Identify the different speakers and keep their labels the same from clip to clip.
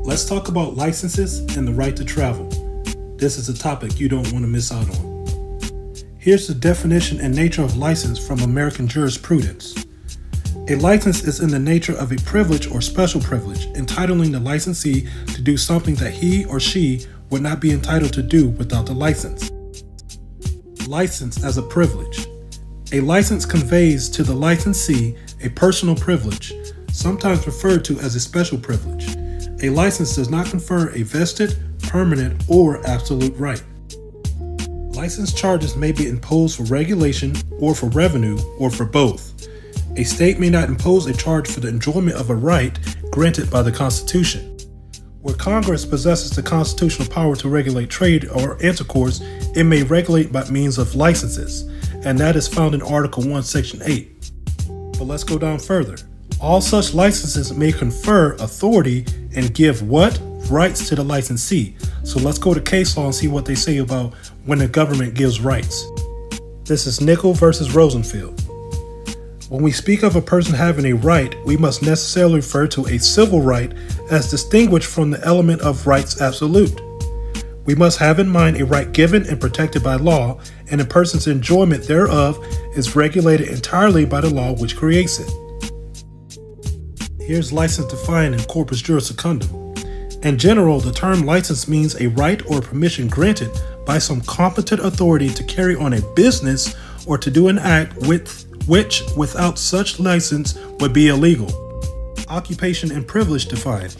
Speaker 1: Let's talk about licenses and the right to travel. This is a topic you don't want to miss out on. Here's the definition and nature of license from American jurisprudence. A license is in the nature of a privilege or special privilege, entitling the licensee to do something that he or she would not be entitled to do without the license. License as a privilege. A license conveys to the licensee a personal privilege, sometimes referred to as a special privilege. A license does not confer a vested, permanent, or absolute right. License charges may be imposed for regulation, or for revenue, or for both. A state may not impose a charge for the enjoyment of a right granted by the Constitution. Where Congress possesses the constitutional power to regulate trade or intercourse, it may regulate by means of licenses, and that is found in Article 1, Section 8. But let's go down further. All such licenses may confer authority and give what? Rights to the licensee. So let's go to case law and see what they say about when the government gives rights. This is Nickel versus Rosenfield. When we speak of a person having a right, we must necessarily refer to a civil right as distinguished from the element of rights absolute. We must have in mind a right given and protected by law, and a person's enjoyment thereof is regulated entirely by the law which creates it. Here's license defined in Corpus Juris Secundum. In general, the term license means a right or permission granted by some competent authority to carry on a business or to do an act which without such license would be illegal. Occupation and privilege defined.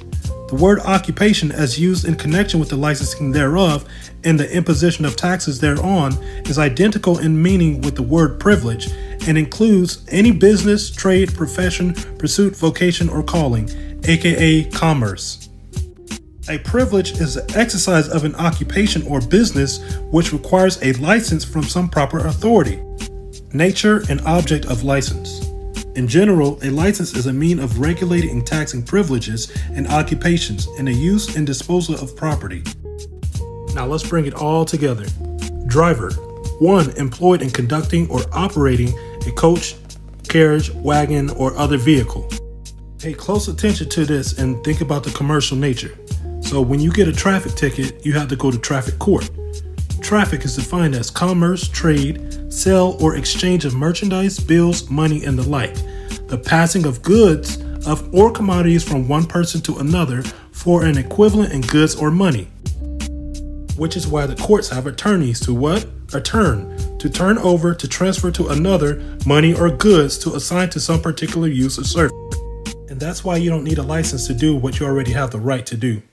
Speaker 1: The word occupation, as used in connection with the licensing thereof and the imposition of taxes thereon, is identical in meaning with the word privilege and includes any business, trade, profession, pursuit, vocation, or calling, aka commerce. A privilege is the exercise of an occupation or business which requires a license from some proper authority. Nature and object of license. In general, a license is a means of regulating and taxing privileges and occupations and the use and disposal of property. Now let's bring it all together. Driver. 1. Employed in conducting or operating a coach, carriage, wagon, or other vehicle. Pay close attention to this and think about the commercial nature. So when you get a traffic ticket, you have to go to traffic court. Traffic is defined as commerce, trade, sale or exchange of merchandise, bills, money, and the like. The passing of goods or commodities from one person to another for an equivalent in goods or money. Which is why the courts have attorneys to what? To turn over, to transfer to another money or goods to assign to some particular use or service. And that's why you don't need a license to do what you already have the right to do.